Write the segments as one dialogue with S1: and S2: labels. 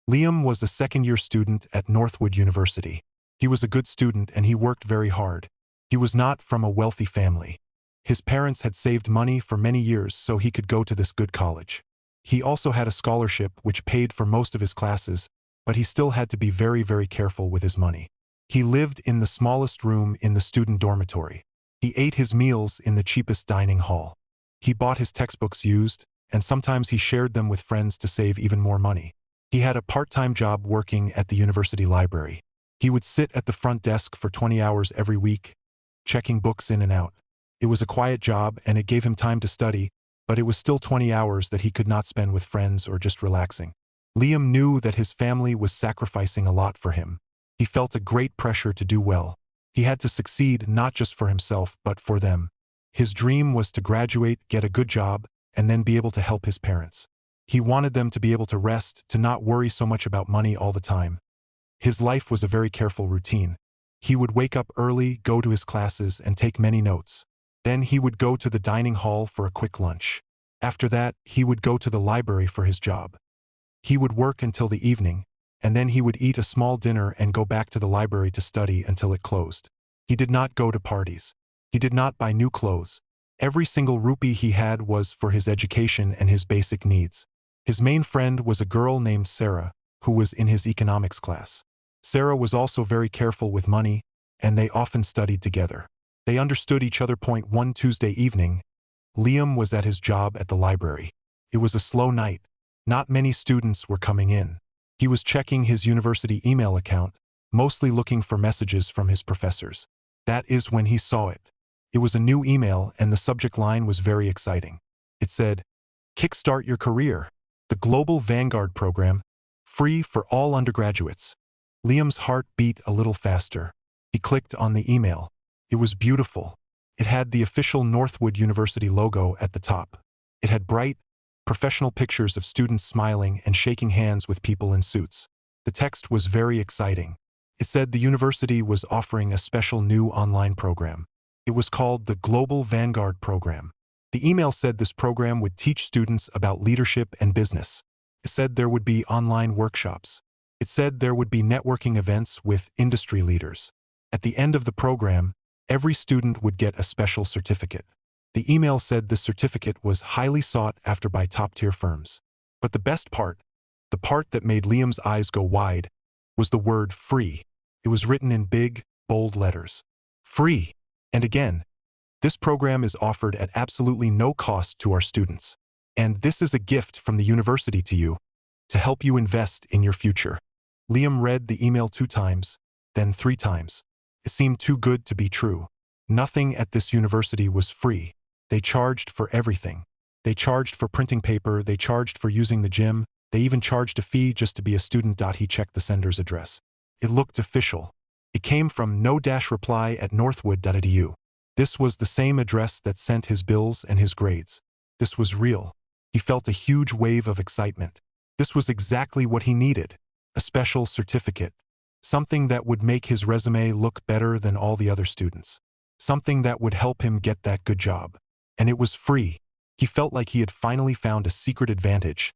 S1: Liam was a second-year student at Northwood University. He was a good student and he worked very hard. He was not from a wealthy family. His parents had saved money for many years so he could go to this good college. He also had a scholarship which paid for most of his classes, but he still had to be very, very careful with his money. He lived in the smallest room in the student dormitory. He ate his meals in the cheapest dining hall. He bought his textbooks used, and sometimes he shared them with friends to save even more money. He had a part-time job working at the university library. He would sit at the front desk for 20 hours every week, checking books in and out. It was a quiet job and it gave him time to study, but it was still 20 hours that he could not spend with friends or just relaxing. Liam knew that his family was sacrificing a lot for him. He felt a great pressure to do well. He had to succeed not just for himself, but for them. His dream was to graduate, get a good job, and then be able to help his parents. He wanted them to be able to rest, to not worry so much about money all the time. His life was a very careful routine. He would wake up early, go to his classes, and take many notes. Then he would go to the dining hall for a quick lunch. After that, he would go to the library for his job. He would work until the evening, and then he would eat a small dinner and go back to the library to study until it closed. He did not go to parties. He did not buy new clothes. Every single rupee he had was for his education and his basic needs. His main friend was a girl named Sarah, who was in his economics class. Sarah was also very careful with money, and they often studied together. They understood each other. One Tuesday evening, Liam was at his job at the library. It was a slow night. Not many students were coming in. He was checking his university email account, mostly looking for messages from his professors. That is when he saw it. It was a new email and the subject line was very exciting. It said, "Kickstart your career. The Global Vanguard program, free for all undergraduates." Liam's heart beat a little faster. He clicked on the email. It was beautiful. It had the official Northwood University logo at the top. It had bright, professional pictures of students smiling and shaking hands with people in suits. The text was very exciting. It said the university was offering a special new online program. It was called the Global Vanguard program. The email said this program would teach students about leadership and business. It said there would be online workshops. It said there would be networking events with industry leaders. At the end of the program, every student would get a special certificate. The email said this certificate was highly sought after by top-tier firms. But the best part, the part that made Liam's eyes go wide, was the word free. It was written in big, bold letters. Free. And again, this program is offered at absolutely no cost to our students. And this is a gift from the university to you, to help you invest in your future. Liam read the email 2 times, then 3 times. It seemed too good to be true. Nothing at this university was free. They charged for everything. They charged for printing paper, they charged for using the gym, they even charged a fee just to be a student. He checked the sender's address. It looked official. It came from no-reply@northwood.edu. This was the same address that sent his bills and his grades. This was real. He felt a huge wave of excitement. This was exactly what he needed. A special certificate. Something that would make his resume look better than all the other students. Something that would help him get that good job. And it was free. He felt like he had finally found a secret advantage.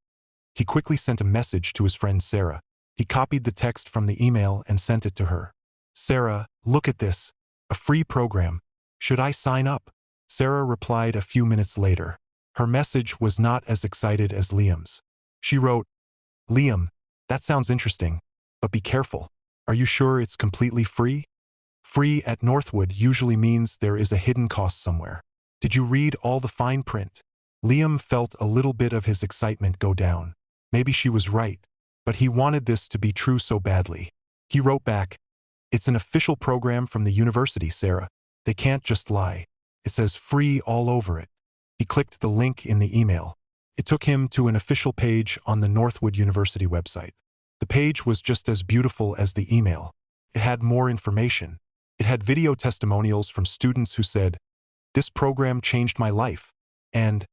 S1: He quickly sent a message to his friend Sarah. He copied the text from the email and sent it to her. "Sarah, look at this. A free program. Should I sign up?" Sarah replied a few minutes later. Her message was not as excited as Liam's. She wrote, "Liam, that sounds interesting, but be careful. Are you sure it's completely free? Free at Northwood usually means there is a hidden cost somewhere. Did you read all the fine print?" Liam felt a little bit of his excitement go down. Maybe she was right, but he wanted this to be true so badly. He wrote back, "It's an official program from the university, Sarah. They can't just lie. It says free all over it." He clicked the link in the email. It took him to an official page on the Northwood University website. The page was just as beautiful as the email. It had more information. It had video testimonials from students who said, "This program changed my life," and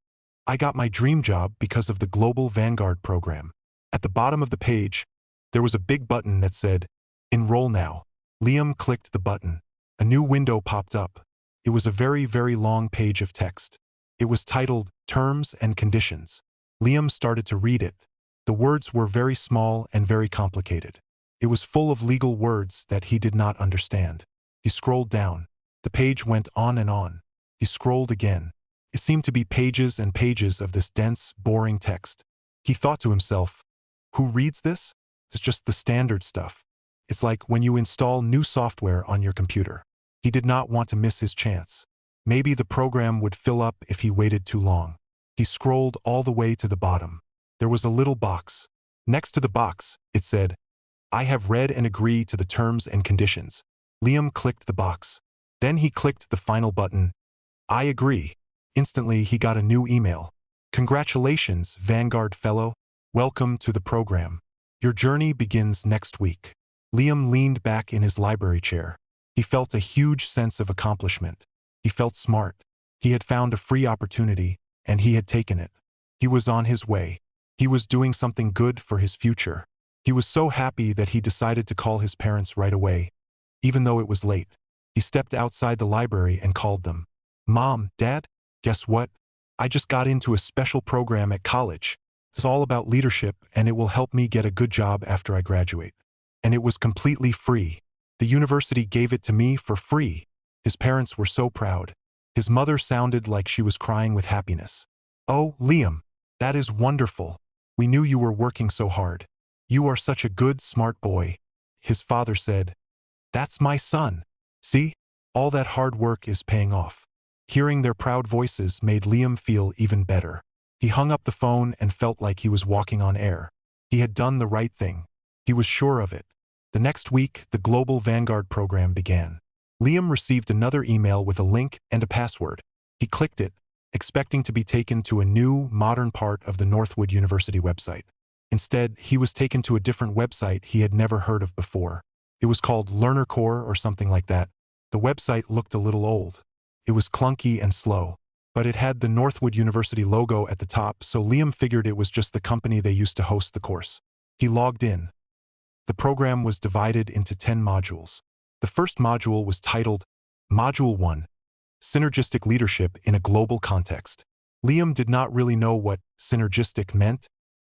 S1: "I got my dream job because of the Global Vanguard program." At the bottom of the page, there was a big button that said, "Enroll now." Liam clicked the button. A new window popped up. It was a very, very long page of text. It was titled Terms and Conditions. Liam started to read it. The words were very small and very complicated. It was full of legal words that he did not understand. He scrolled down. The page went on and on. He scrolled again. It seemed to be pages and pages of this dense, boring text. He thought to himself, who reads this? It's just the standard stuff. It's like when you install new software on your computer. He did not want to miss his chance. Maybe the program would fill up if he waited too long. He scrolled all the way to the bottom. There was a little box. Next to the box, it said, I have read and agree to the terms and conditions. Liam clicked the box. Then he clicked the final button. I agree. Instantly, he got a new email. Congratulations, Vanguard Fellow. Welcome to the program. Your journey begins next week. Liam leaned back in his library chair. He felt a huge sense of accomplishment. He felt smart. He had found a free opportunity, and he had taken it. He was on his way. He was doing something good for his future. He was so happy that he decided to call his parents right away. Even though it was late, he stepped outside the library and called them. Mom, Dad, guess what? I just got into a special program at college. It's all about leadership, and it will help me get a good job after I graduate. And it was completely free. The university gave it to me for free. His parents were so proud. His mother sounded like she was crying with happiness. Oh, Liam, that is wonderful. We knew you were working so hard. You are such a good, smart boy. His father said, That's my son. See, all that hard work is paying off. Hearing their proud voices made Liam feel even better. He hung up the phone and felt like he was walking on air. He had done the right thing. He was sure of it. The next week, the Global Vanguard program began. Liam received another email with a link and a password. He clicked it, expecting to be taken to a new, modern part of the Northwood University website. Instead, he was taken to a different website he had never heard of before. It was called Learner Core or something like that. The website looked a little old. It was clunky and slow, but it had the Northwood University logo at the top, so Liam figured it was just the company they used to host the course. He logged in. The program was divided into 10 modules. The first module was titled Module 1, Synergistic Leadership in a Global Context. Liam did not really know what synergistic meant,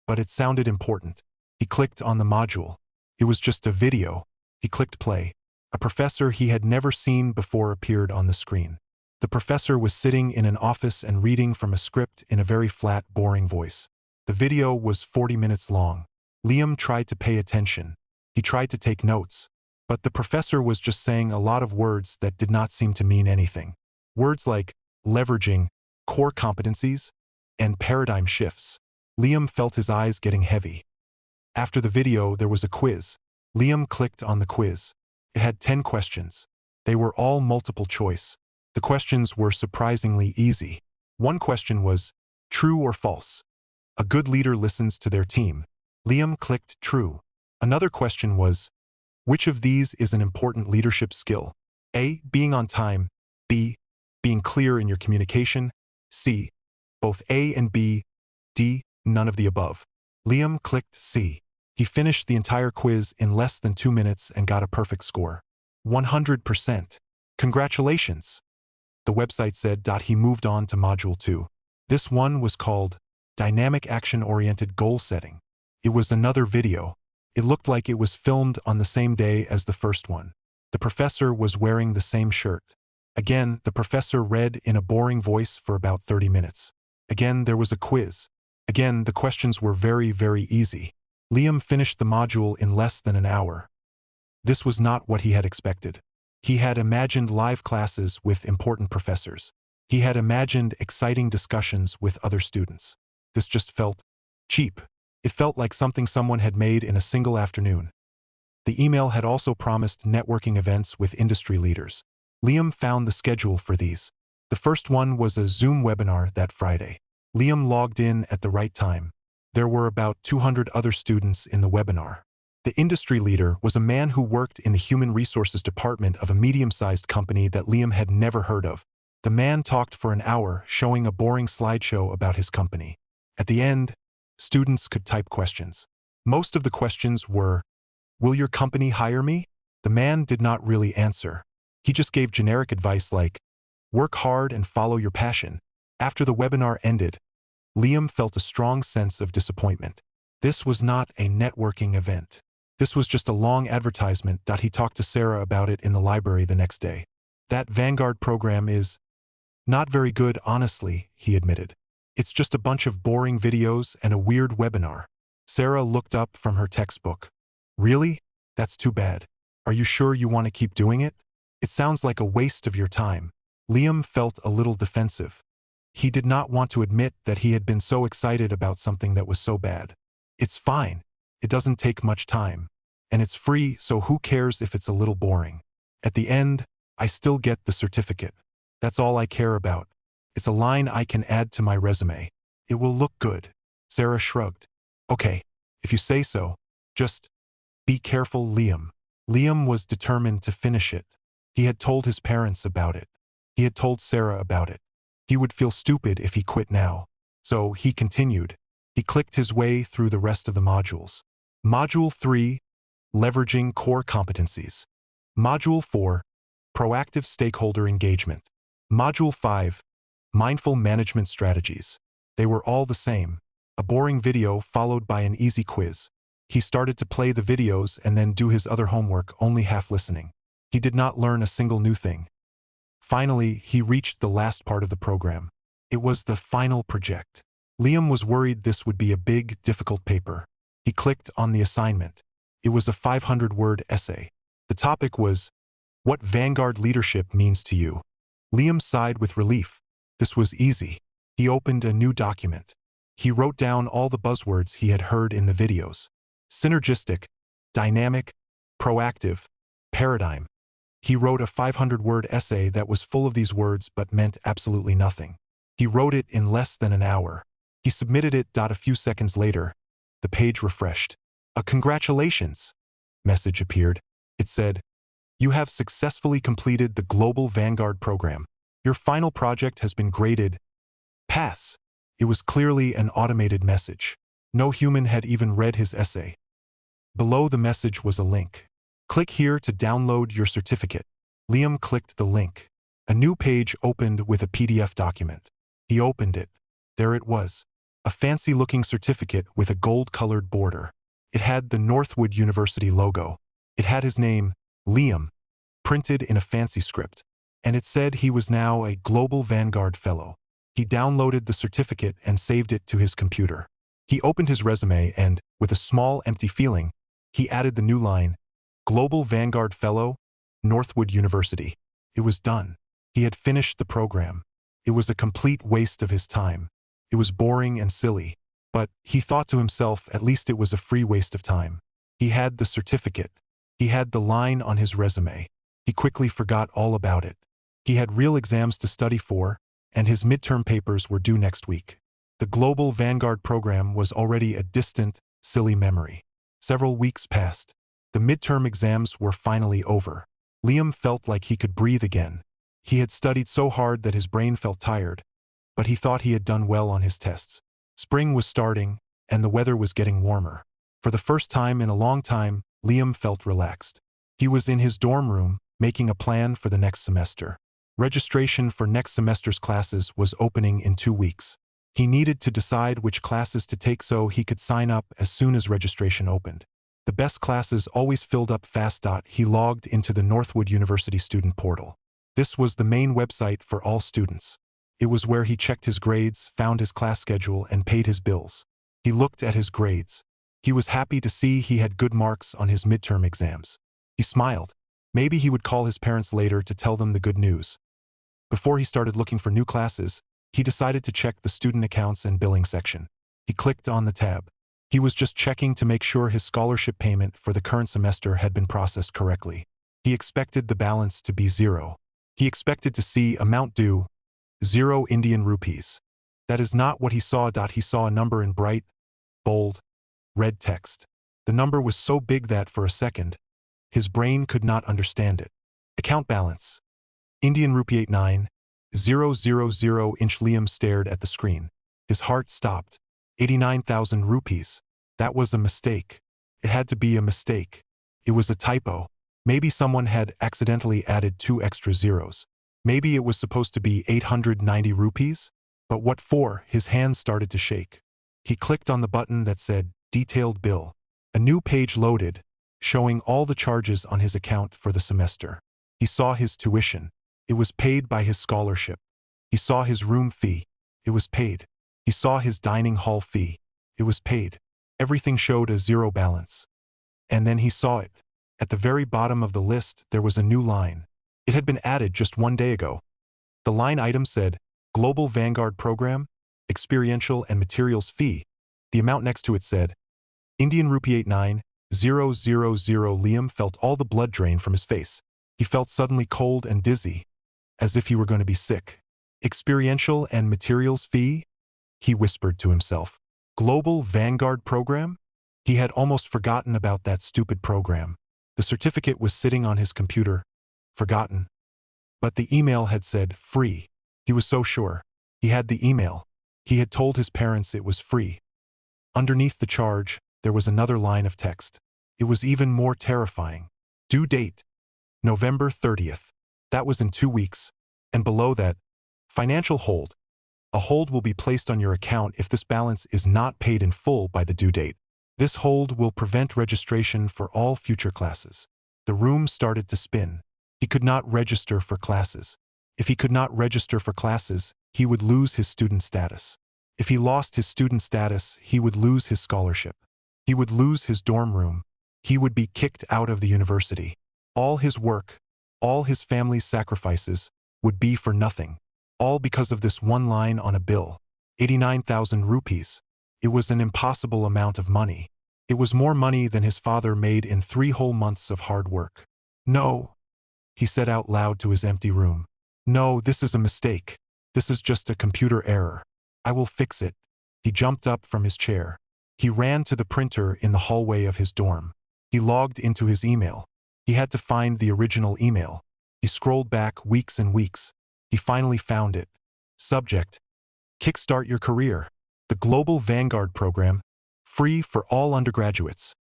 S1: but it sounded important. He clicked on the module. It was just a video. He clicked play. A professor he had never seen before appeared on the screen. The professor was sitting in an office and reading from a script in a very flat, boring voice. The video was 40 minutes long. Liam tried to pay attention. He tried to take notes. But the professor was just saying a lot of words that did not seem to mean anything. Words like leveraging, core competencies, and paradigm shifts. Liam felt his eyes getting heavy. After the video, there was a quiz. Liam clicked on the quiz. It had 10 questions. They were all multiple choice. The questions were surprisingly easy. One question was, true or false? A good leader listens to their team. Liam clicked true. Another question was, which of these is an important leadership skill? A. Being on time. B. Being clear in your communication. C. Both A and B. D. None of the above. Liam clicked C. He finished the entire quiz in less than 2 minutes and got a perfect score. 100%. Congratulations. The website said. He moved on to Module 2. This one was called Dynamic Action-Oriented Goal Setting. It was another video. It looked like it was filmed on the same day as the first one. The professor was wearing the same shirt. Again, the professor read in a boring voice for about 30 minutes. Again, there was a quiz. Again, the questions were very, very easy. Liam finished the module in less than an hour. This was not what he had expected. He had imagined live classes with important professors. He had imagined exciting discussions with other students. This just felt cheap. It felt like something someone had made in a single afternoon. The email had also promised networking events with industry leaders. Liam found the schedule for these. The first one was a Zoom webinar that Friday. Liam logged in at the right time. There were about 200 other students in the webinar. The industry leader was a man who worked in the human resources department of a medium-sized company that Liam had never heard of. The man talked for an hour, showing a boring slideshow about his company. At the end, students could type questions. Most of the questions were, will your company hire me? The man did not really answer. He just gave generic advice like, work hard and follow your passion. After the webinar ended, Liam felt a strong sense of disappointment. This was not a networking event. This was just a long advertisement. He talked to Sarah about it in the library the next day. That Vanguard program is not very good, honestly, he admitted. It's just a bunch of boring videos and a weird webinar. Sarah looked up from her textbook. Really? That's too bad. Are you sure you want to keep doing it? It sounds like a waste of your time. Liam felt a little defensive. He did not want to admit that he had been so excited about something that was so bad. It's fine. It doesn't take much time. And it's free, so who cares if it's a little boring? At the end, I still get the certificate. That's all I care about. It's a line I can add to my resume. It will look good. Sarah shrugged. Okay, if you say so. Just be careful, Liam. Liam was determined to finish it. He had told his parents about it. He had told Sarah about it. He would feel stupid if he quit now. So he continued. He clicked his way through the rest of the modules. Module 3, Leveraging Core Competencies. Module 4, Proactive Stakeholder Engagement. Module 5, Mindful Management Strategies. They were all the same. A boring video followed by an easy quiz. He started to play the videos and then do his other homework, only half listening. He did not learn a single new thing. Finally, he reached the last part of the program. It was the final project. Liam was worried this would be a big, difficult paper. He clicked on the assignment. It was a 500-word essay. The topic was, What Vanguard Leadership Means to You. Liam sighed with relief. This was easy. He opened a new document. He wrote down all the buzzwords he had heard in the videos. Synergistic, dynamic, proactive, paradigm. He wrote a 500-word essay that was full of these words but meant absolutely nothing. He wrote it in less than an hour. He submitted it. A few seconds later, the page refreshed. A congratulations message appeared. It said, You have successfully completed the Global Vanguard program. Your final project has been graded pass. It was clearly an automated message. No human had even read his essay. Below the message was a link. Click here to download your certificate. Liam clicked the link. A new page opened with a PDF document. He opened it. There it was. A fancy-looking certificate with a gold-colored border. It had the Northwood University logo. It had his name, Liam, printed in a fancy script. And it said he was now a Global Vanguard Fellow. He downloaded the certificate and saved it to his computer. He opened his resume and, with a small, empty feeling, he added the new line, Global Vanguard Fellow, Northwood University. It was done. He had finished the program. It was a complete waste of his time. It was boring and silly. But, he thought to himself, at least it was a free waste of time. He had the certificate. He had the line on his resume. He quickly forgot all about it. He had real exams to study for, and his midterm papers were due next week. The Global Vanguard program was already a distant, silly memory. Several weeks passed. The midterm exams were finally over. Liam felt like he could breathe again. He had studied so hard that his brain felt tired, but he thought he had done well on his tests. Spring was starting, and the weather was getting warmer. For the first time in a long time, Liam felt relaxed. He was in his dorm room, making a plan for the next semester. Registration for next semester's classes was opening in 2 weeks. He needed to decide which classes to take so he could sign up as soon as registration opened. The best classes always filled up fast. He logged into the Northwood University student portal. This was the main website for all students. It was where he checked his grades, found his class schedule, and paid his bills. He looked at his grades. He was happy to see he had good marks on his midterm exams. He smiled. Maybe he would call his parents later to tell them the good news. Before he started looking for new classes, he decided to check the student accounts and billing section. He clicked on the tab. He was just checking to make sure his scholarship payment for the current semester had been processed correctly. He expected the balance to be 0. He expected to see amount due, 0 Indian rupees. That is not what he saw. He saw a number in bright, bold, red text. The number was so big that, for a second, his brain could not understand it. Account balance. Indian rupee 89,000. Liam stared at the screen. His heart stopped. 89,000 rupees. That was a mistake. It had to be a mistake. It was a typo. Maybe someone had accidentally added 2 extra zeros. Maybe it was supposed to be 890 rupees? But what for? His hands started to shake. He clicked on the button that said, detailed bill. A new page loaded, showing all the charges on his account for the semester. He saw his tuition. It was paid by his scholarship. He saw his room fee. It was paid. He saw his dining hall fee. It was paid. Everything showed a zero balance. And then he saw it. At the very bottom of the list, there was a new line. It had been added just 1 day ago. The line item said, Global Vanguard Program, Experiential and Materials Fee. The amount next to it said, Indian rupee 89,000. Liam felt all the blood drain from his face. He felt suddenly cold and dizzy, as if he were going to be sick. Experiential and Materials Fee? He whispered to himself. Global Vanguard Program? He had almost forgotten about that stupid program. The certificate was sitting on his computer. Forgotten. But the email had said free. He was so sure. He had the email. He had told his parents it was free. Underneath the charge, there was another line of text. It was even more terrifying. Due date, November 30th. That was in 2 weeks. And below that, financial hold. A hold will be placed on your account if this balance is not paid in full by the due date. This hold will prevent registration for all future classes. The room started to spin. He could not register for classes. If he could not register for classes, he would lose his student status. If he lost his student status, he would lose his scholarship. He would lose his dorm room. He would be kicked out of the university. All his work, all his family's sacrifices, would be for nothing. All because of this one line on a bill. 89,000 rupees. It was an impossible amount of money. It was more money than his father made in 3 whole months of hard work. No, he said out loud to his empty room. No, this is a mistake. This is just a computer error. I will fix it. He jumped up from his chair. He ran to the printer in the hallway of his dorm. He logged into his email. He had to find the original email. He scrolled back weeks and weeks. He finally found it. Subject: Kickstart Your Career. The Global Vanguard Program, free for all undergraduates.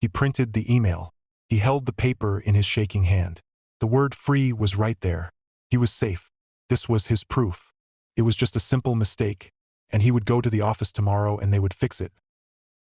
S1: He printed the email. He held the paper in his shaking hand. The word free was right there. He was safe. This was his proof. It was just a simple mistake, and he would go to the office tomorrow and they would fix it.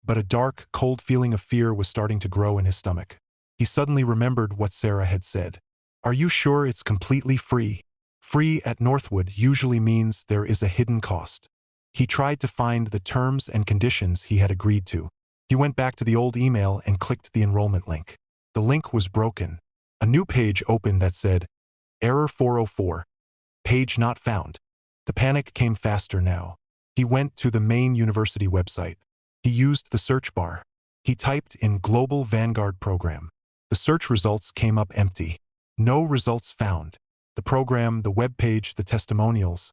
S1: But a dark, cold feeling of fear was starting to grow in his stomach. He suddenly remembered what Sarah had said. Are you sure it's completely free? Free at Northwood usually means there is a hidden cost. He tried to find the terms and conditions he had agreed to. He went back to the old email and clicked the enrollment link. The link was broken. A new page opened that said, Error 404. Page not found. The panic came faster now. He went to the main university website. He used the search bar. He typed in Global Vanguard Program. The search results came up empty. No results found. The program, the web page, the testimonials.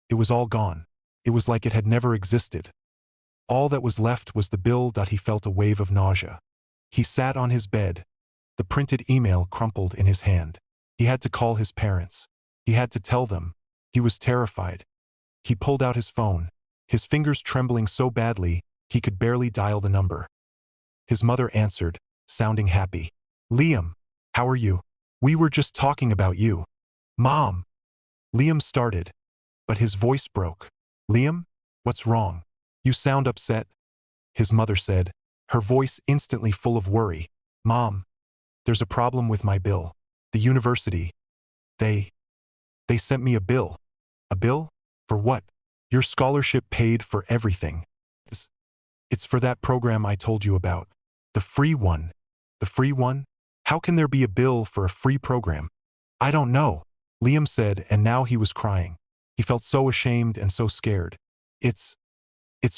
S1: It was all gone. It was like it had never existed. All that was left was the bill. He felt a wave of nausea. He sat on his bed. The printed email crumpled in his hand. He had to call his parents. He had to tell them. He was terrified. He pulled out his phone, his fingers trembling so badly he could barely dial the number. His mother answered, sounding happy. Liam, how are you? We were just talking about you. Mom. Liam started, but his voice broke. Liam, what's wrong? You sound upset. His mother said, her voice instantly full of worry. Mom, there's a problem with my bill. The university. They sent me a bill. A bill? For what? Your scholarship paid for everything. It's for that program I told you about. The free one. The free one? How can there be a bill for a free program? I don't know, Liam said, and now he was crying. He felt so ashamed and so scared. It's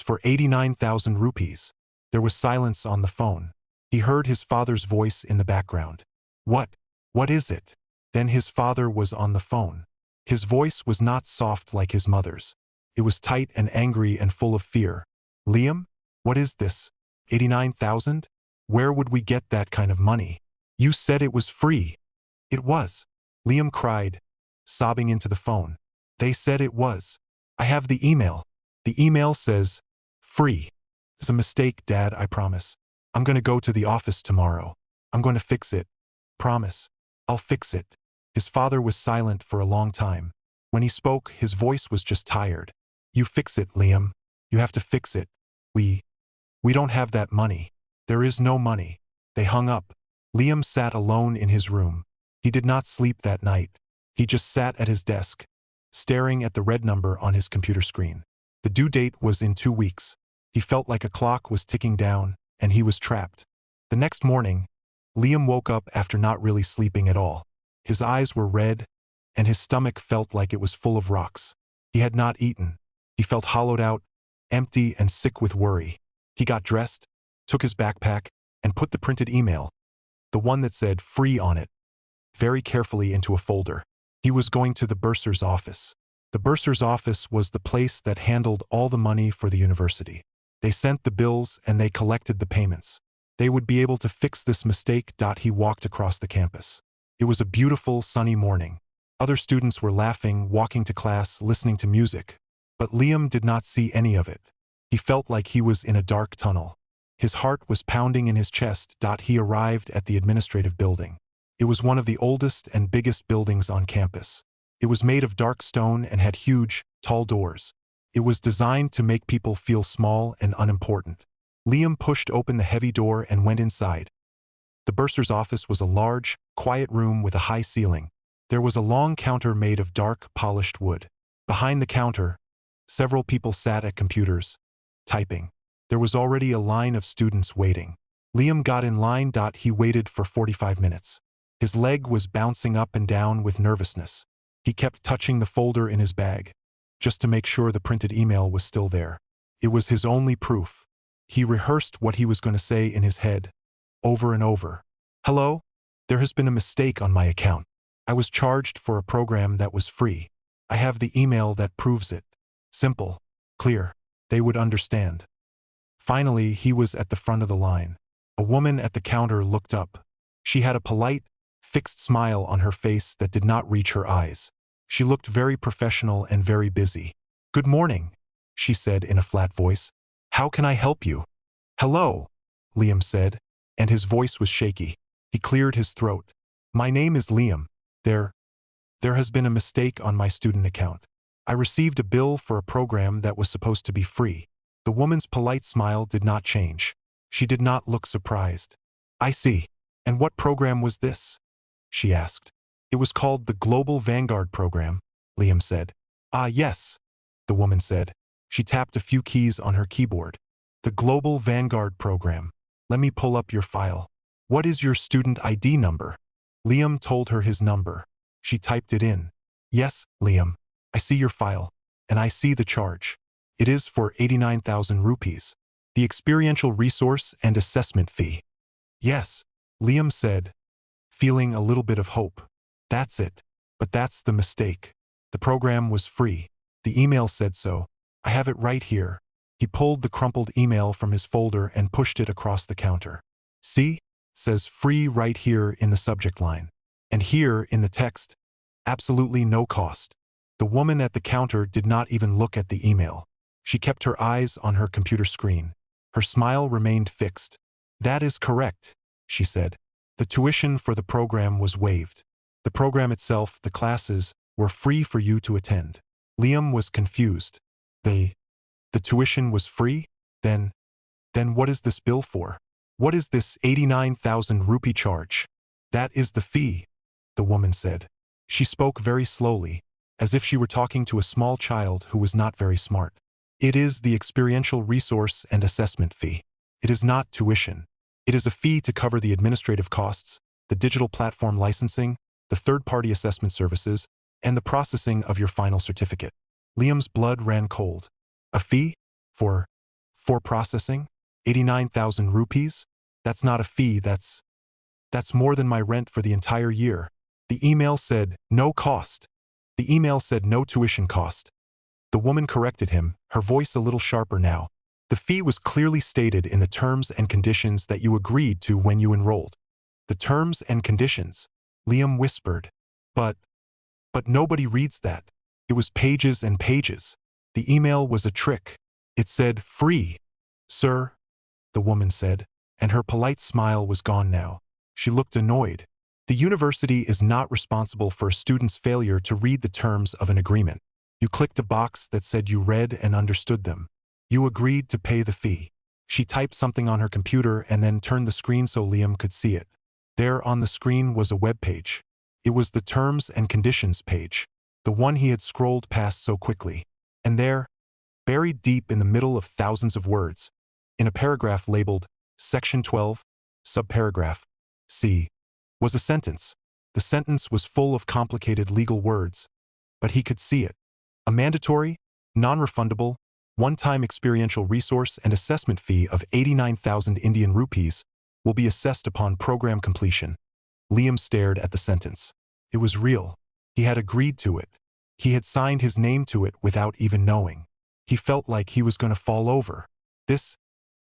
S1: for 89,000 rupees. There was silence on the phone. He heard his father's voice in the background. What is it? Then his father was on the phone. His voice was not soft like his mother's. It was tight and angry and full of fear. Liam, what is this? 89,000? Where would we get that kind of money? You said it was free. It was. Liam cried, sobbing into the phone. They said it was. I have the email. The email says, free. It's a mistake, Dad, I promise. I'm going to go to the office tomorrow. I'm going to fix it. Promise. I'll fix it. His father was silent for a long time. When he spoke, his voice was just tired. You fix it, Liam. You have to fix it. We don't have that money. There is no money. They hung up. Liam sat alone in his room. He did not sleep that night. He just sat at his desk, staring at the red number on his computer screen. The due date was in 2 weeks. He felt like a clock was ticking down, and he was trapped. The next morning, Liam woke up after not really sleeping at all. His eyes were red, and his stomach felt like it was full of rocks. He had not eaten. He felt hollowed out, empty and sick with worry. He got dressed, took his backpack, and put the printed email, the one that said "free" on it, very carefully into a folder. He was going to the bursar's office. The bursar's office was the place that handled all the money for the university. They sent the bills and they collected the payments. They would be able to fix this mistake. He walked across the campus. It was a beautiful, sunny morning. Other students were laughing, walking to class, listening to music. But Liam did not see any of it. He felt like he was in a dark tunnel. His heart was pounding in his chest. He arrived at the administrative building. It was one of the oldest and biggest buildings on campus. It was made of dark stone and had huge, tall doors. It was designed to make people feel small and unimportant. Liam pushed open the heavy door and went inside. The bursar's office was a large, quiet room with a high ceiling. There was a long counter made of dark, polished wood. Behind the counter, several people sat at computers, typing. There was already a line of students waiting. Liam got in line. He waited for 45 minutes. His leg was bouncing up and down with nervousness. He kept touching the folder in his bag, just to make sure the printed email was still there. It was his only proof. He rehearsed what he was going to say in his head, over and over. "Hello? There has been a mistake on my account. I was charged for a program that was free. I have the email that proves it. Simple, clear. They would understand." Finally, he was at the front of the line. A woman at the counter looked up. She had a polite, fixed smile on her face that did not reach her eyes. She looked very professional and very busy. "Good morning," she said in a flat voice. "How can I help you?" "Hello," Liam said, and his voice was shaky. He cleared his throat. "My name is Liam. There has been a mistake on my student account. I received a bill for a program that was supposed to be free." The woman's polite smile did not change. She did not look surprised. "I see. And what program was this?" she asked. "It was called the Global Vanguard Program," Liam said. "Ah, yes," the woman said. She tapped a few keys on her keyboard. "The Global Vanguard Program. Let me pull up your file. What is your student ID number?" Liam told her his number. She typed it in. "Yes, Liam, I see your file, and I see the charge. It is for 89,000 rupees. The experiential resource and assessment fee." "Yes," Liam said, feeling a little bit of hope. "That's it. But that's the mistake. The program was free. The email said so. I have it right here." He pulled the crumpled email from his folder and pushed it across the counter. "See? Says free right here in the subject line. And here in the text, absolutely no cost." The woman at the counter did not even look at the email. She kept her eyes on her computer screen. Her smile remained fixed. "That is correct," she said. "The tuition for the program was waived. The program itself, the classes, were free for you to attend." Liam was confused. The tuition was free? Then what is this bill for? What is this 89,000 rupee charge? "That is the fee," the woman said. She spoke very slowly, as if she were talking to a small child who was not very smart. "It is the experiential resource and assessment fee. It is not tuition. It is a fee to cover the administrative costs, the digital platform licensing, the third-party assessment services, and the processing of your final certificate." Liam's blood ran cold. "A fee? For processing? 89,000 rupees? That's not a fee, that's more than my rent for the entire year." The email said, "No cost." The email said no tuition cost. The woman corrected him, her voice a little sharper now. "The fee was clearly stated in the terms and conditions that you agreed to when you enrolled." "The terms and conditions," Liam whispered. But nobody reads that. It was pages and pages. The email was a trick. It said free. "Sir," the woman said, and her polite smile was gone now. She looked annoyed. "The university is not responsible for a student's failure to read the terms of an agreement. You clicked a box that said you read and understood them. You agreed to pay the fee. She typed something on her computer and then turned the screen so Liam could see it. There on the screen was a web page. It was the terms and conditions page, the one he had scrolled past so quickly. And there, buried deep in the middle of thousands of words, in a paragraph labeled Section 12, Subparagraph C, was a sentence. The sentence was full of complicated legal words, but he could see it. A mandatory, non-refundable, one-time experiential resource and assessment fee of 89,000 Indian rupees will be assessed upon program completion. Liam stared at the sentence. It was real. He had agreed to it. He had signed his name to it without even knowing. He felt like he was going to fall over. This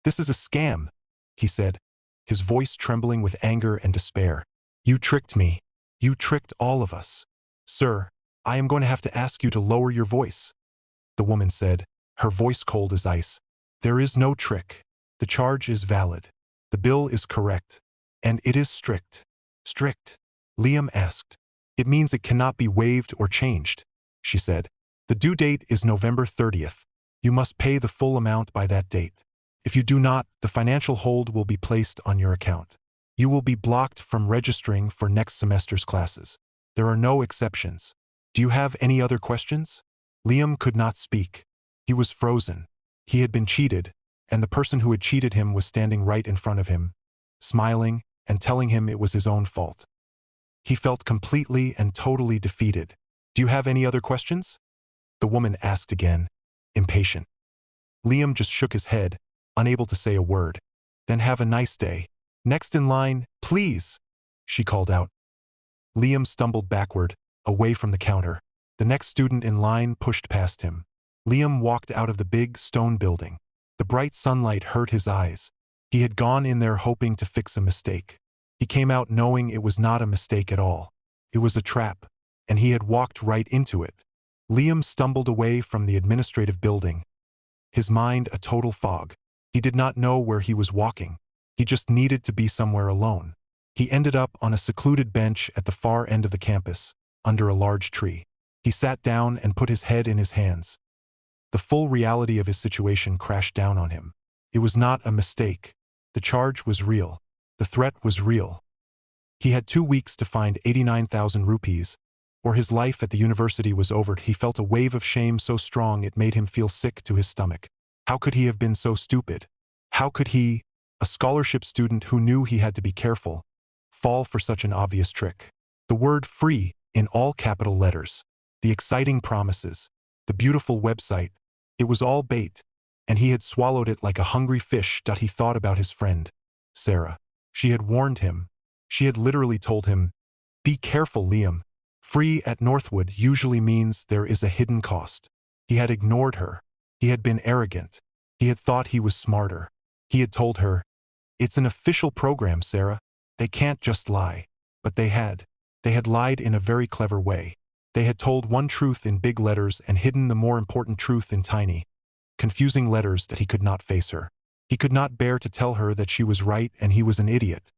S1: is a scam, he said, his voice trembling with anger and despair. You tricked me. You tricked all of us. Sir, I am going to have to ask you to lower your voice, the woman said, her voice cold as ice. There is no trick. The charge is valid. The bill is correct. And it is strict. Strict? Liam asked. It means it cannot be waived or changed, she said. The due date is November 30th. You must pay the full amount by that date. If you do not, the financial hold will be placed on your account. You will be blocked from registering for next semester's classes. There are no exceptions. Do you have any other questions? Liam could not speak. He was frozen. He had been cheated, and the person who had cheated him was standing right in front of him, smiling and telling him it was his own fault. He felt completely and totally defeated. Do you have any other questions? The woman asked again, impatient. Liam just shook his head, unable to say a word. Then have a nice day. Next in line, please, she called out. Liam stumbled backward, away from the counter. The next student in line pushed past him. Liam walked out of the big stone building. The bright sunlight hurt his eyes. He had gone in there hoping to fix a mistake. He came out knowing it was not a mistake at all. It was a trap, and he had walked right into it. Liam stumbled away from the administrative building, his mind a total fog. He did not know where he was walking. He just needed to be somewhere alone. He ended up on a secluded bench at the far end of the campus, under a large tree. He sat down and put his head in his hands. The full reality of his situation crashed down on him. It was not a mistake. The charge was real. The threat was real. He had 2 weeks to find 89,000 rupees, or his life at the university was over. He felt a wave of shame so strong it made him feel sick to his stomach. How could he have been so stupid? How could he, a scholarship student who knew he had to be careful, fall for such an obvious trick? The word free, in all capital letters, the exciting promises, the beautiful website, it was all bait, and he had swallowed it like a hungry fish. He thought about his friend, Sarah. She had warned him. She had literally told him, be careful, Liam. Free at Northwood usually means there is a hidden cost. He had ignored her. He had been arrogant. He had thought he was smarter. He had told her, it's an official program, Sarah. They can't just lie. But they had. They had lied in a very clever way. They had told one truth in big letters and hidden the more important truth in tiny, confusing letters that he could not face her. He could not bear to tell her that she was right and he was an idiot.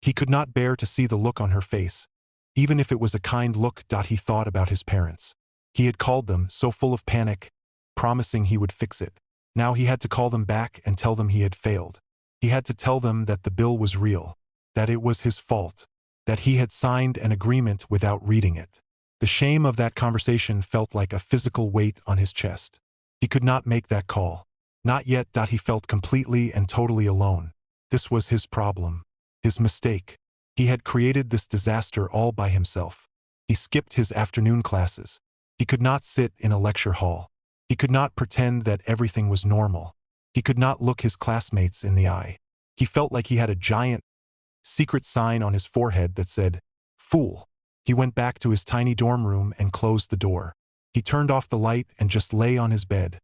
S1: He could not bear to see the look on her face, even if it was a kind look. He thought about his parents. He had called them, so full of panic, promising he would fix it. Now he had to call them back and tell them he had failed. He had to tell them that the bill was real, that it was his fault, that he had signed an agreement without reading it. The shame of that conversation felt like a physical weight on his chest. He could not make that call. Not yet. He felt completely and totally alone. This was his problem, his mistake. He had created this disaster all by himself. He skipped his afternoon classes. He could not sit in a lecture hall. He could not pretend that everything was normal. He could not look his classmates in the eye. He felt like he had a giant, secret sign on his forehead that said, "Fool." He went back to his tiny dorm room and closed the door. He turned off the light and just lay on his bed,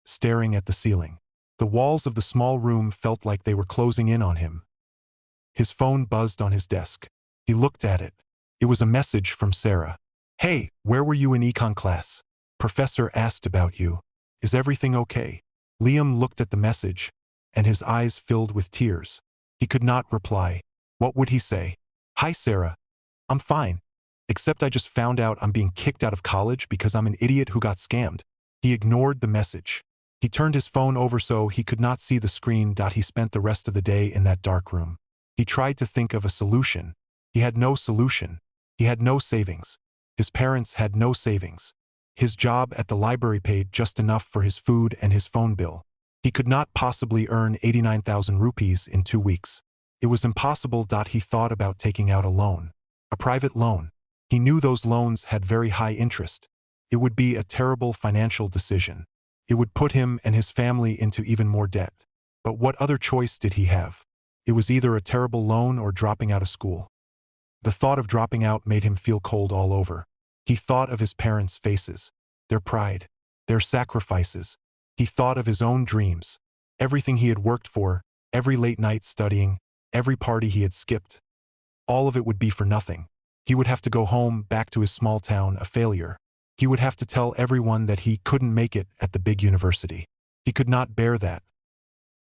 S1: staring at the ceiling. The walls of the small room felt like they were closing in on him. His phone buzzed on his desk. He looked at it. It was a message from Sarah. "Hey, where were you in econ class? Professor asked about you. Is everything okay?" Liam looked at the message, and his eyes filled with tears. He could not reply. What would he say? "Hi, Sarah. I'm fine. Except I just found out I'm being kicked out of college because I'm an idiot who got scammed." He ignored the message. He turned his phone over so he could not see the screen. He spent the rest of the day in that dark room. He tried to think of a solution. He had no solution. He had no savings. His parents had no savings. His job at the library paid just enough for his food and his phone bill. He could not possibly earn 89,000 rupees in 2 weeks. It was impossible. He thought about taking out a loan. A private loan. He knew those loans had very high interest. It would be a terrible financial decision. It would put him and his family into even more debt. But what other choice did he have? It was either a terrible loan or dropping out of school. The thought of dropping out made him feel cold all over. He thought of his parents' faces, their pride, their sacrifices. He thought of his own dreams, everything he had worked for, every late night studying, every party he had skipped. All of it would be for nothing. He would have to go home, back to his small town, a failure. He would have to tell everyone that he couldn't make it at the big university. He could not bear that.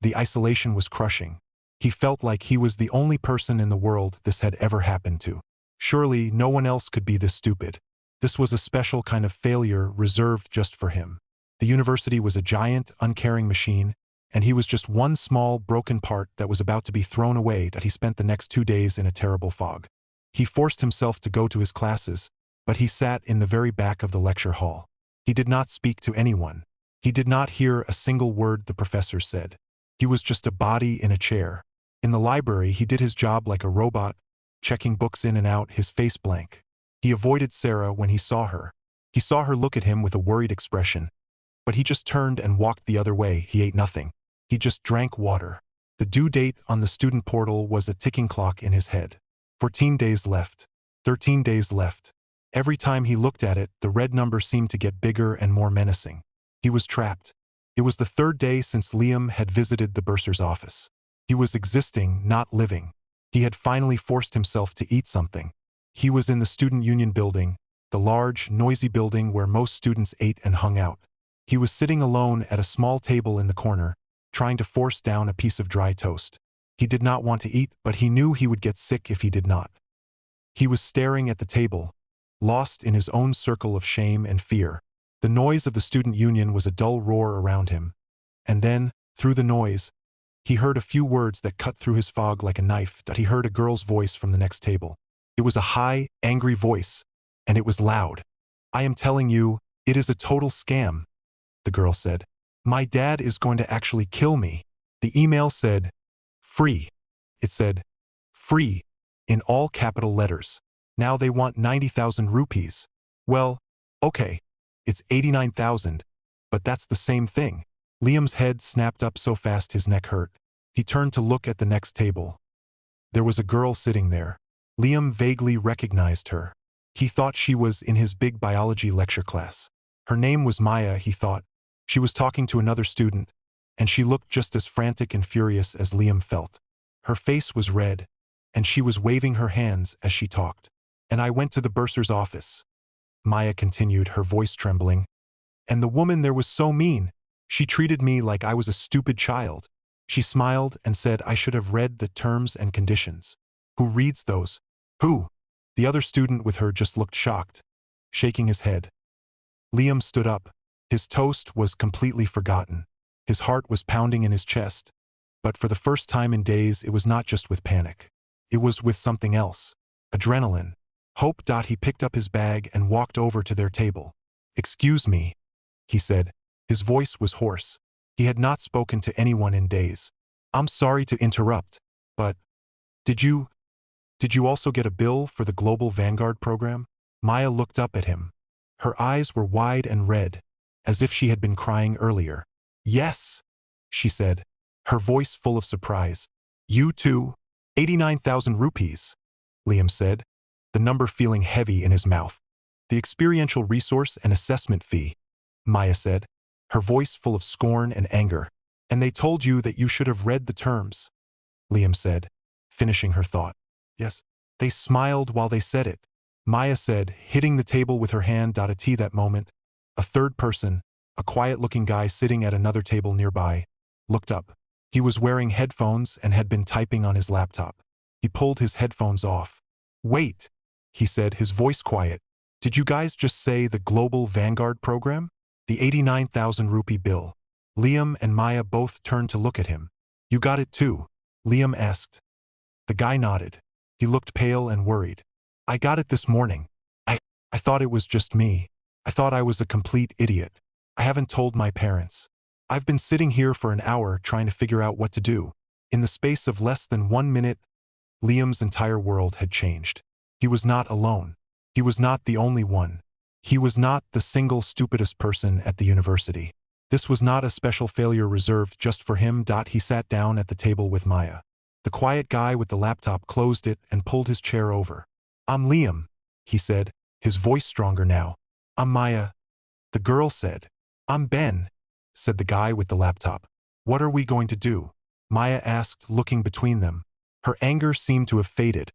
S1: The isolation was crushing. He felt like he was the only person in the world this had ever happened to. Surely no one else could be this stupid. This was a special kind of failure reserved just for him. The university was a giant, uncaring machine, and he was just one small, broken part that was about to be thrown away. He spent the next 2 days in a terrible fog. He forced himself to go to his classes, but he sat in the very back of the lecture hall. He did not speak to anyone. He did not hear a single word the professor said. He was just a body in a chair. In the library, he did his job like a robot, checking books in and out, his face blank. He avoided Sarah when he saw her. He saw her look at him with a worried expression. But he just turned and walked the other way. He ate nothing. He just drank water. The due date on the student portal was a ticking clock in his head. 14 days left. 13 days left. Every time he looked at it, the red number seemed to get bigger and more menacing. He was trapped. It was the 3rd day since Liam had visited the bursar's office. He was existing, not living. He had finally forced himself to eat something. He was in the student union building, the large, noisy building where most students ate and hung out. He was sitting alone at a small table in the corner, trying to force down a piece of dry toast. He did not want to eat, but he knew he would get sick if he did not. He was staring at the table, lost in his own circle of shame and fear. The noise of the student union was a dull roar around him. And then, through the noise, he heard a few words that cut through his fog like a knife. He heard a girl's voice from the next table. It was a high, angry voice, and it was loud. "I am telling you, it is a total scam," the girl said. "My dad is going to actually kill me." The email said, "Free." It said, "Free," in all capital letters. Now they want 90,000 rupees. Well, okay, it's 89,000, but that's the same thing. Liam's head snapped up so fast his neck hurt. He turned to look at the next table. There was a girl sitting there. Liam vaguely recognized her. He thought she was in his big biology lecture class. Her name was Maya, he thought. She was talking to another student, and she looked just as frantic and furious as Liam felt. Her face was red, and she was waving her hands as she talked. "And I went to the bursar's office," Maya continued, her voice trembling. "And the woman there was so mean. She treated me like I was a stupid child. She smiled and said I should have read the terms and conditions." "Who reads those?" "Who?" The other student with her just looked shocked, shaking his head. Liam stood up. His toast was completely forgotten. His heart was pounding in his chest. But for the first time in days, it was not just with panic. It was with something else. Adrenaline. Hope. He picked up his bag and walked over to their table. "Excuse me," he said. His voice was hoarse. He had not spoken to anyone in days. "I'm sorry to interrupt, but did you also get a bill for the Global Vanguard program?" Maya looked up at him. Her eyes were wide and red, as if she had been crying earlier. "Yes," she said, her voice full of surprise. "You too?" 89,000 rupees, Liam said, the number feeling heavy in his mouth. "The experiential resource and assessment fee," Maya said, her voice full of scorn and anger. "And they told you that you should have read the terms," Liam said, finishing her thought. "Yes." They smiled while they said it. Maya said, hitting the table with her hand. At that moment, a third person, a quiet-looking guy sitting at another table nearby, looked up. He was wearing headphones and had been typing on his laptop. He pulled his headphones off. "Wait," he said, his voice quiet. "Did you guys just say the Global Vanguard program? The 89,000 rupee bill?" Liam and Maya both turned to look at him. You got it too? Liam asked. The guy nodded. He looked pale and worried. I got it this morning. I thought it was just me. I thought I was a complete idiot. I haven't told my parents. I've been sitting here for an hour trying to figure out what to do. In the space of less than 1 minute, Liam's entire world had changed. He was not alone. He was not the only one. He was not the single stupidest person at the university. This was not a special failure reserved just for him. He sat down at the table with Maya. The quiet guy with the laptop closed it and pulled his chair over. I'm Liam, he said, his voice stronger now. I'm Maya. The girl said. I'm Ben, said the guy with the laptop. What are we going to do? Maya asked, looking between them. Her anger seemed to have faded,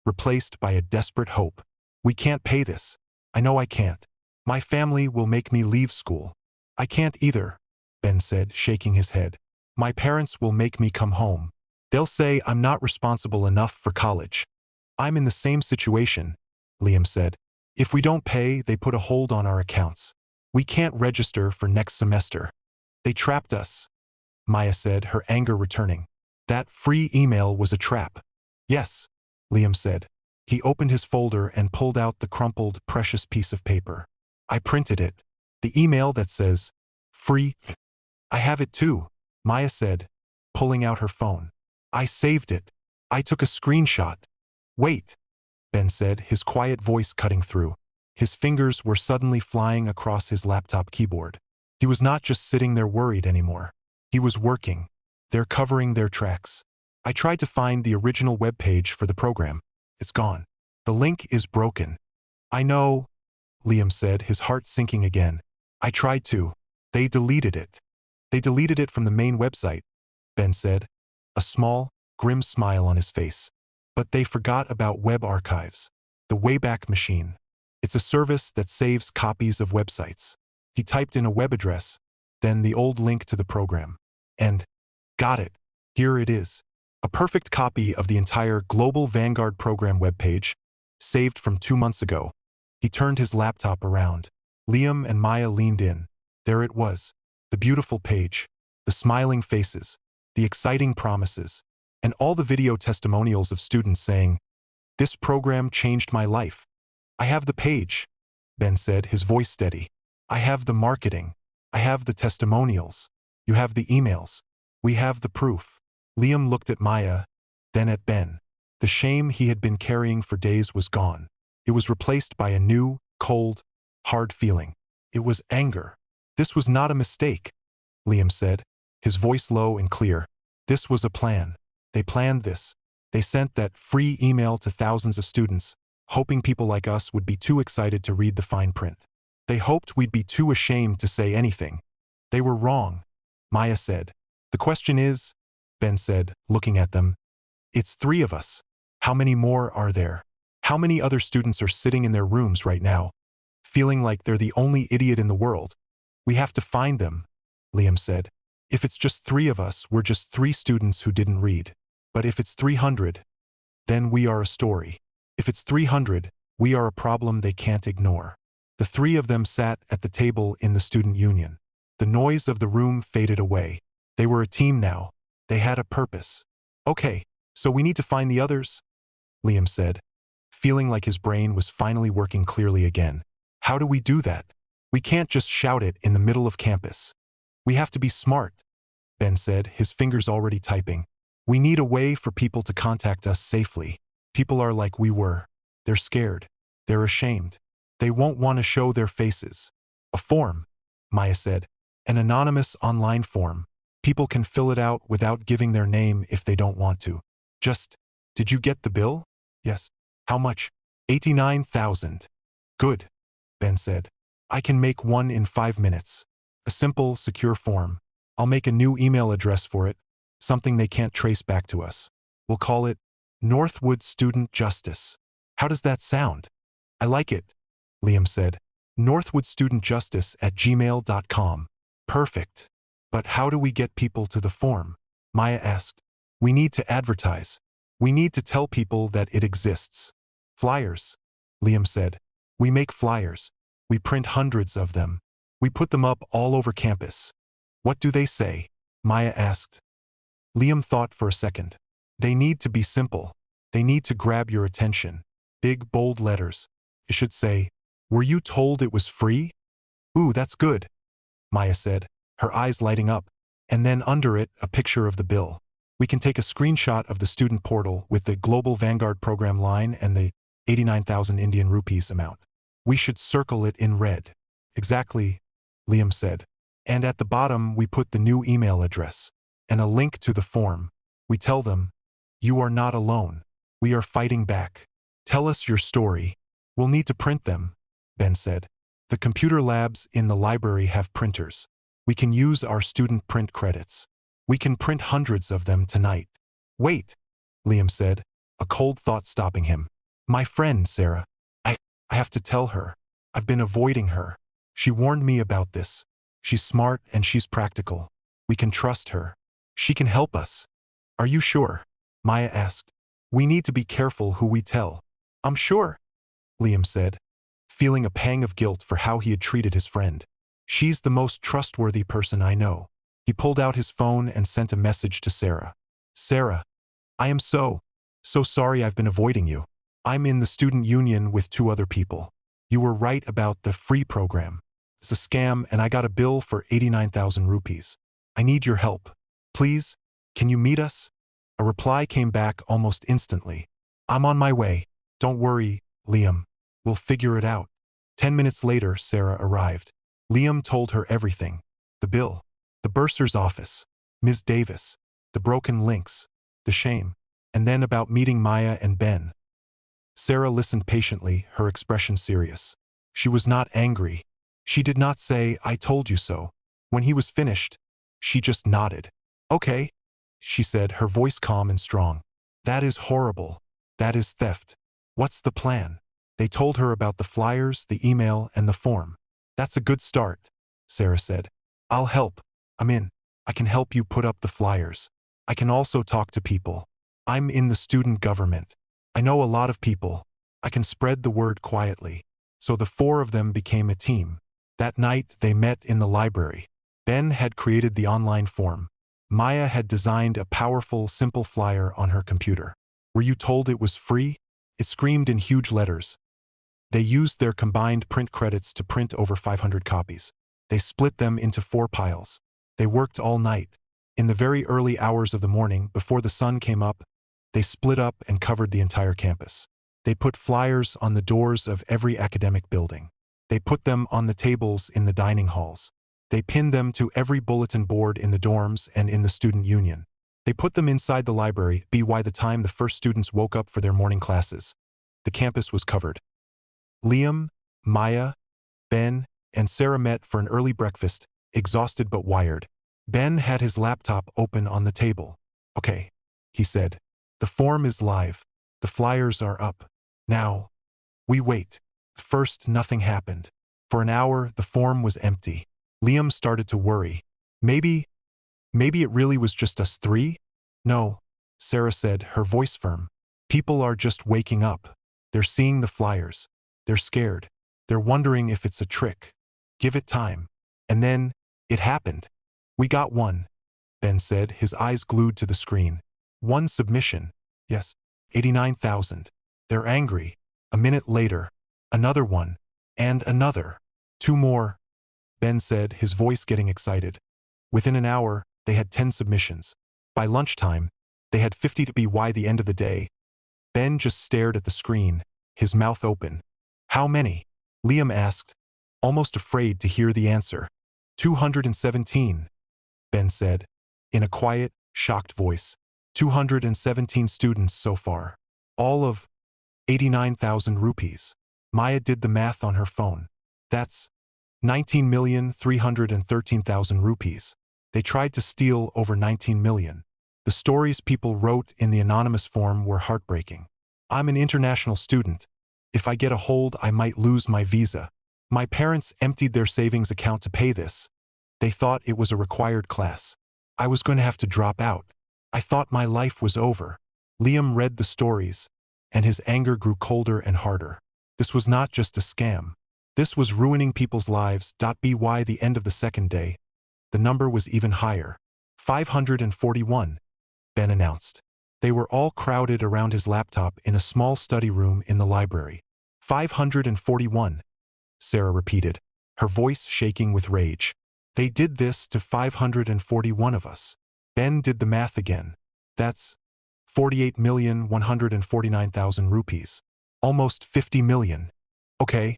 S1: replaced by a desperate hope. We can't pay this. I know I can't. My family will make me leave school. I can't either, Ben said, shaking his head. My parents will make me come home. They'll say I'm not responsible enough for college. I'm in the same situation, Liam said. If we don't pay, they put a hold on our accounts. We can't register for next semester. They trapped us, Maya said, her anger returning. That free email was a trap. Yes, Liam said. He opened his folder and pulled out the crumpled, precious piece of paper. I printed it. The email that says, free. I have it too, Maya said, pulling out her phone. I saved it. I took a screenshot. Wait, Ben said, his quiet voice cutting through. His fingers were suddenly flying across his laptop keyboard. He was not just sitting there worried anymore. He was working. They're covering their tracks. I tried to find the original web page for the program. It's gone. The link is broken. I know, Liam said, his heart sinking again. I tried to. They deleted it. They deleted it from the main website, Ben said, a small, grim smile on his face. But they forgot about web archives. The Wayback Machine. It's a service that saves copies of websites. He typed in a web address, then the old link to the program. And got it. Here it is. A perfect copy of the entire Global Vanguard program webpage, saved from 2 months ago. He turned his laptop around. Liam and Maya leaned in. There it was. The beautiful page. The smiling faces. The exciting promises. And all the video testimonials of students saying, "This program changed my life." I have the page, Ben said, his voice steady. I have the marketing. I have the testimonials. You have the emails. We have the proof. Liam looked at Maya, then at Ben. The shame he had been carrying for days was gone. It was replaced by a new, cold, hard feeling. It was anger. This was not a mistake, Liam said, his voice low and clear. This was a plan. They planned this. They sent that free email to thousands of students, hoping people like us would be too excited to read the fine print. They hoped we'd be too ashamed to say anything. They were wrong, Maya said. The question is, Ben said, looking at them, it's 3 of us. How many more are there? How many other students are sitting in their rooms right now, feeling like they're the only idiot in the world? We have to find them, Liam said. If it's just 3 of us, we're just 3 students who didn't read. But if it's 300, then we are a story. If it's 300, we are a problem they can't ignore. The 3 of them sat at the table in the student union. The noise of the room faded away. They were a team now. They had a purpose. Okay, so we need to find the others, Liam said, feeling like his brain was finally working clearly again. How do we do that? We can't just shout it in the middle of campus. We have to be smart, Ben said, his fingers already typing. We need a way for people to contact us safely. People are like we were. They're scared. They're ashamed. They won't want to show their faces. A form, Maya said. An anonymous online form. People can fill it out without giving their name if they don't want to. Just, did you get the bill? Yes. How much? 89,000. Good, Ben said. I can make one in 5 minutes. A simple, secure form. I'll make a new email address for it, something they can't trace back to us. We'll call it Northwood Student Justice. How does that sound? I like it, Liam said. northwoodstudentjustice@gmail.com. Perfect. But how do we get people to the form? Maya asked. We need to advertise. We need to tell people that it exists. Flyers, Liam said. We make flyers. We print hundreds of them. We put them up all over campus. What do they say? Maya asked. Liam thought for a second. They need to be simple. They need to grab your attention. Big, bold letters. It should say, "Were you told it was free?" "Ooh, that's good," Maya said, her eyes lighting up. And then under it, a picture of the bill. We can take a screenshot of the student portal with the Global Vanguard program line and the 89,000 Indian rupees amount. We should circle it in red. Exactly, Liam said. And at the bottom, we put the new email address and a link to the form. We tell them, "You are not alone. We are fighting back. Tell us your story." "We'll need to print them," Ben said. "The computer labs in the library have printers. We can use our student print credits. We can print hundreds of them tonight." "Wait," Liam said, a cold thought stopping him. "My friend, Sarah. I have to tell her. I've been avoiding her. She warned me about this. She's smart and she's practical. We can trust her. She can help us." "Are you sure?" Maya asked. "We need to be careful who we tell." "I'm sure," Liam said, feeling a pang of guilt for how he had treated his friend. "She's the most trustworthy person I know." He pulled out his phone and sent a message to Sarah. "Sarah, I am so sorry I've been avoiding you. I'm in the student union with 2 other people. You were right about the free program. It's a scam and I got a bill for 89,000 rupees. I need your help. Please, can you meet us?" A reply came back almost instantly. "I'm on my way. Don't worry, Liam. We'll figure it out." 10 minutes later, Sarah arrived. Liam told her everything. The bill, the bursar's office, Ms. Davis, the broken links, the shame, and then about meeting Maya and Ben. Sarah listened patiently, her expression serious. She was not angry. She did not say, "I told you so." When he was finished, she just nodded. "Okay," she said, her voice calm and strong. "That is horrible. That is theft. What's the plan?" They told her about the flyers, the email, and the form. "That's a good start," Sarah said. "I'll help. I'm in. I can help you put up the flyers. I can also talk to people. I'm in the student government. I know a lot of people. I can spread the word quietly." So the 4 of them became a team. That night, they met in the library. Ben had created the online form. Maya had designed a powerful, simple flyer on her computer. "Were you told it was free?" It screamed in huge letters. They used their combined print credits to print over 500 copies. They split them into 4 piles. They worked all night. In the very early hours of the morning, before the sun came up, they split up and covered the entire campus. They put flyers on the doors of every academic building. They put them on the tables in the dining halls. They pinned them to every bulletin board in the dorms and in the student union. They put them inside the library, by the time the first students woke up for their morning classes. The campus was covered. Liam, Maya, Ben, and Sarah met for an early breakfast, exhausted but wired. Ben had his laptop open on the table. "Okay," he said. "The form is live. The flyers are up. Now, we wait." First, nothing happened. For an hour, the form was empty. Liam started to worry. Maybe it really was just us 3? "No," Sarah said, her voice firm. "People are just waking up. They're seeing the flyers. They're scared. They're wondering if it's a trick. Give it time." And then, it happened. "We got one," Ben said, his eyes glued to the screen. "One submission. Yes, 89,000. They're angry." A minute later, another one. And another. 2 more, Ben said, his voice getting excited. Within an hour, they had 10 submissions. By lunchtime, they had 50 to be by the end of the day. Ben just stared at the screen, his mouth open. "How many?" Liam asked, almost afraid to hear the answer. 217, Ben said, in a quiet, shocked voice. 217 students so far. All of 89,000 rupees. Maya did the math on her phone. That's 19,313,000 rupees. They tried to steal over 19 million. The stories people wrote in the anonymous form were heartbreaking. "I'm an international student. If I get a hold, I might lose my visa. My parents emptied their savings account to pay this. They thought it was a required class. I was going to have to drop out. I thought my life was over." Liam read the stories, and his anger grew colder and harder. This was not just a scam. This was ruining people's lives. By the end of the second day, The number was even higher. 541, Ben announced. They were all crowded around his laptop in a small study room in the library. 541, Sarah repeated, her voice shaking with rage. They did this to 541 of us. Ben did the math again. That's 48,149,000 rupees. Almost 50 million. Okay,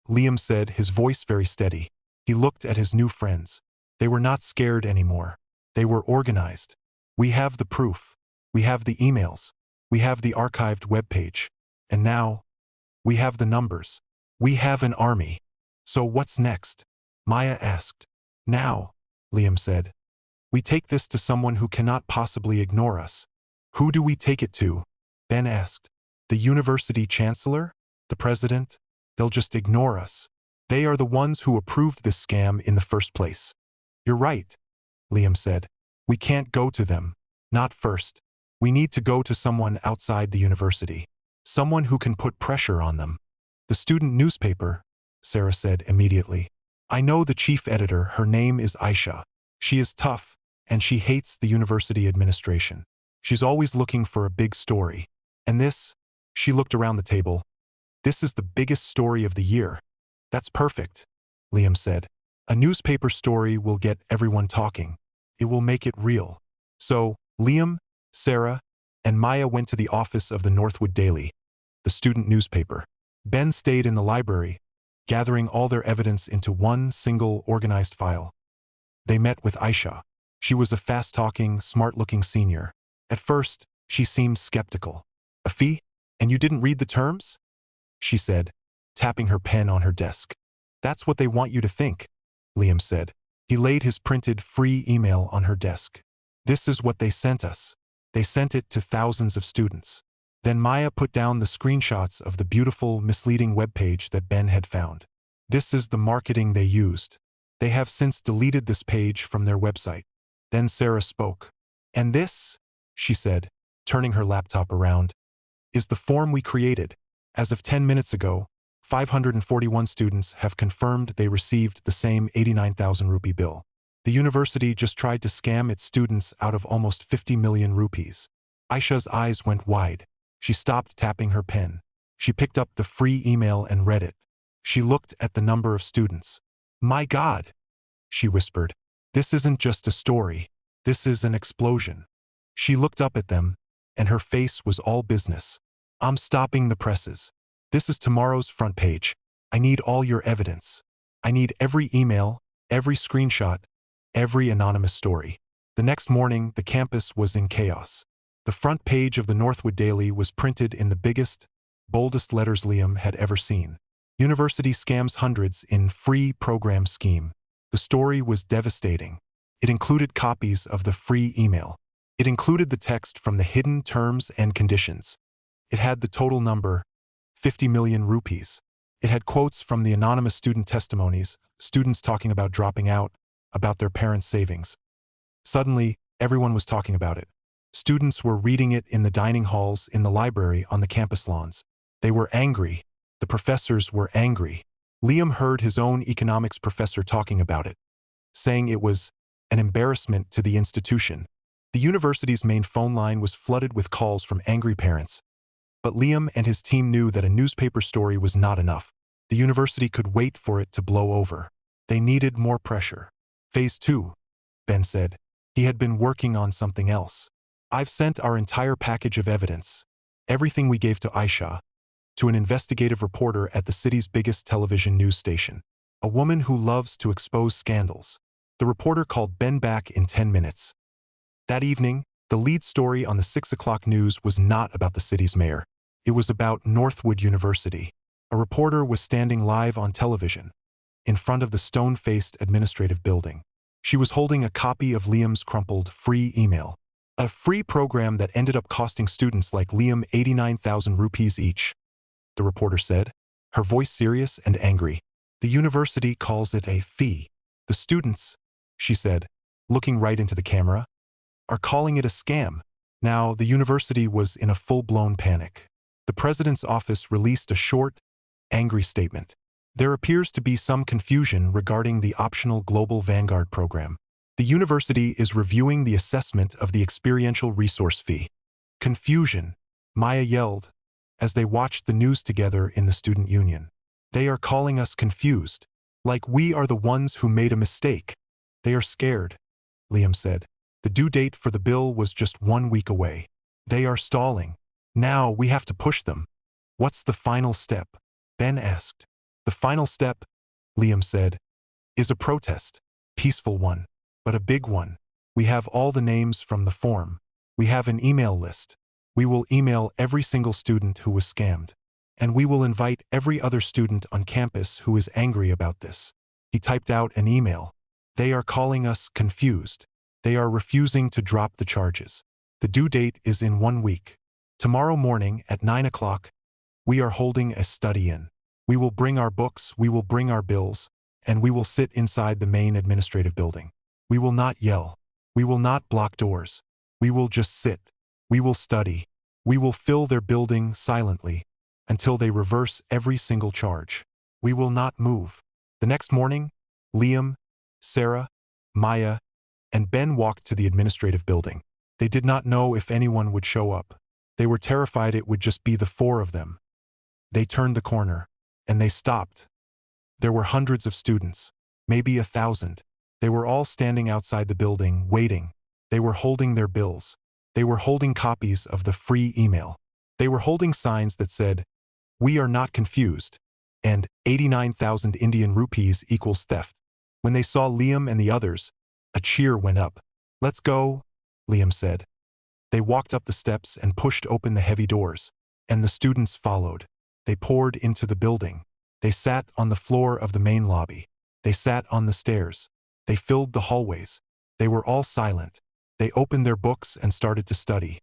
S1: Liam said, his voice very steady. He looked at his new friends. They were not scared anymore. They were organized. We have the proof. We have the emails. We have the archived webpage. And now, we have the numbers. We have an army. So what's next? Maya asked. Now, Liam said. We take this to someone who cannot possibly ignore us. Who do we take it to? Ben asked. The university chancellor? The president? They'll just ignore us. They are the ones who approved this scam in the first place. You're right, Liam said. We can't go to them. Not first. We need to go to someone outside the university. Someone who can put pressure on them. The student newspaper, Sarah said immediately. I know the chief editor, her name is Aisha. She is tough, and she hates the university administration. She's always looking for a big story. And this, she looked around the table. This is the biggest story of the year. That's perfect, Liam said. A newspaper story will get everyone talking. It will make it real. So, Liam, Sarah, and Maya went to the office of the Northwood Daily, the student newspaper. Ben stayed in the library, gathering all their evidence into one single organized file. They met with Aisha. She was a fast-talking, smart-looking senior. At first, she seemed skeptical. A fee? And you didn't read the terms? She said, tapping her pen on her desk. That's what they want you to think, Liam said. He laid his printed free email on her desk. This is what they sent us. They sent it to thousands of students. Then Maya put down the screenshots of the beautiful, misleading webpage that Ben had found. This is the marketing they used. They have since deleted this page from their website. Then Sarah spoke. And this, she said, turning her laptop around, is the form we created. As of 10 minutes ago, 541 students have confirmed they received the same 89,000 rupee bill. The university just tried to scam its students out of almost 50 million rupees. Aisha's eyes went wide. She stopped tapping her pen. She picked up the free email and read it. She looked at the number of students. My God, she whispered. This isn't just a story. This is an explosion. She looked up at them, and her face was all business. I'm stopping the presses. This is tomorrow's front page. I need all your evidence. I need every email, every screenshot, every anonymous story. The next morning, the campus was in chaos. The front page of the Northwood Daily was printed in the biggest, boldest letters Liam had ever seen. University scams hundreds in free program scheme. The story was devastating. It included copies of the free email. It included the text from the hidden terms and conditions. It had the total number, 50 million rupees. It had quotes from the anonymous student testimonies, students talking about dropping out, about their parents' savings. Suddenly, everyone was talking about it. Students were reading it in the dining halls, in the library, on the campus lawns. They were angry. The professors were angry. Liam heard his own economics professor talking about it, saying it was an embarrassment to the institution. The university's main phone line was flooded with calls from angry parents. But Liam and his team knew that a newspaper story was not enough. The university could wait for it to blow over. They needed more pressure. Phase 2, Ben said. He had been working on something else. I've sent our entire package of evidence, everything we gave to Aisha, to an investigative reporter at the city's biggest television news station, a woman who loves to expose scandals. The reporter called Ben back in 10 minutes. That evening, the lead story on the 6 o'clock news was not about the city's mayor. It was about Northwood University. A reporter was standing live on television, in front of the stone-faced administrative building. She was holding a copy of Liam's crumpled free email, a free program that ended up costing students like Liam 89,000 rupees each. The reporter said, her voice serious and angry. The university calls it a fee. The students, she said, looking right into the camera, are calling it a scam. Now, the university was in a full-blown panic. The president's office released a short, angry statement. There appears to be some confusion regarding the optional Global Vanguard program. The university is reviewing the assessment of the experiential resource fee. Confusion, Maya yelled, as they watched the news together in the student union. They are calling us confused, like we are the ones who made a mistake. They are scared, Liam said. The due date for the bill was just 1 week away. They are stalling. Now we have to push them. What's the final step? Ben asked. The final step, Liam said, is a protest. Peaceful one, but a big one. We have all the names from the form. We have an email list. We will email every single student who was scammed. And we will invite every other student on campus who is angry about this. He typed out an email. They are calling us confused. They are refusing to drop the charges. The due date is in 1 week. Tomorrow morning at 9 o'clock, we are holding a study-in. We will bring our books, we will bring our bills, and we will sit inside the main administrative building. We will not yell. We will not block doors. We will just sit. We will study. We will fill their building silently until they reverse every single charge. We will not move. The next morning, Liam, Sarah, Maya, and Ben walked to the administrative building. They did not know if anyone would show up. They were terrified it would just be the 4 of them. They turned the corner, and they stopped. There were hundreds of students, maybe 1,000. They were all standing outside the building, waiting. They were holding their bills. They were holding copies of the free email. They were holding signs that said, "We are not confused," and 89,000 Indian rupees equals theft. When they saw Liam and the others, a cheer went up. "Let's go," Liam said. They walked up the steps and pushed open the heavy doors, and the students followed. They poured into the building. They sat on the floor of the main lobby. They sat on the stairs. They filled the hallways. They were all silent. They opened their books and started to study.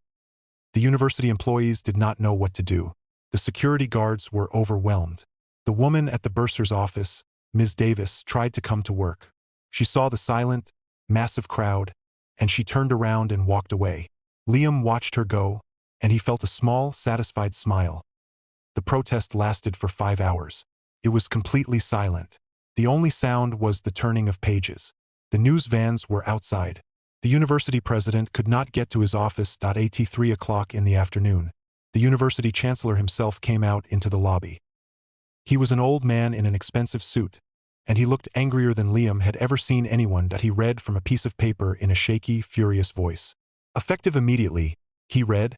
S1: The university employees did not know what to do. The security guards were overwhelmed. The woman at the bursar's office, Ms. Davis, tried to come to work. She saw the silent, massive crowd, and she turned around and walked away. Liam watched her go, and he felt a small, satisfied smile. The protest lasted for 5 hours. It was completely silent. The only sound was the turning of pages. The news vans were outside. The university president could not get to his office at 3 o'clock in the afternoon. The university chancellor himself came out into the lobby. He was an old man in an expensive suit, and he looked angrier than Liam had ever seen anyone. That he read from a piece of paper in a shaky, furious voice. Effective immediately, he read,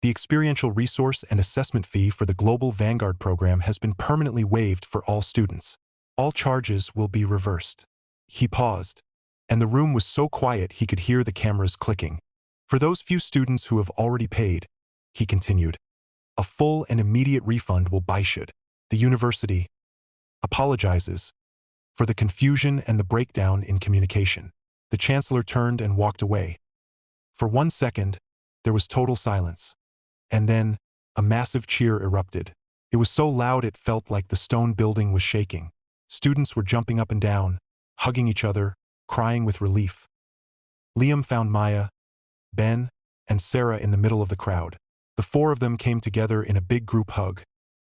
S1: "The experiential resource and assessment fee for the Global Vanguard program has been permanently waived for all students. All charges will be reversed." He paused, and the room was so quiet he could hear the cameras clicking. "For those few students who have already paid," he continued, "a full and immediate refund will be issued. The university apologizes for the confusion and the breakdown in communication." The chancellor turned and walked away. For 1 second, there was total silence. And then, a massive cheer erupted. It was so loud it felt like the stone building was shaking. Students were jumping up and down, hugging each other, crying with relief. Liam found Maya, Ben, and Sarah in the middle of the crowd. The 4 of them came together in a big group hug,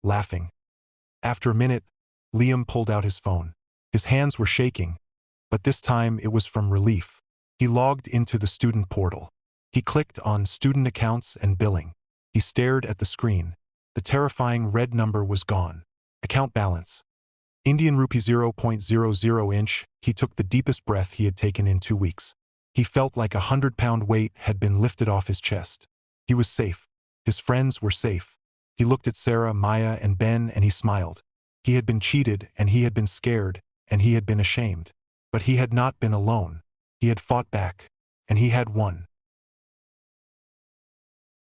S1: laughing. After a minute, Liam pulled out his phone. His hands were shaking, but this time it was from relief. He logged into the student portal. He clicked on Student Accounts and Billing. He stared at the screen. The terrifying red number was gone. Account balance. Indian rupee 0.00 inch. He took the deepest breath he had taken in 2 weeks. He felt like a 100-pound weight had been lifted off his chest. He was safe. His friends were safe. He looked at Sarah, Maya, and Ben, and he smiled. He had been cheated, and he had been scared, and he had been ashamed. But he had not been alone. He had fought back, and he had won.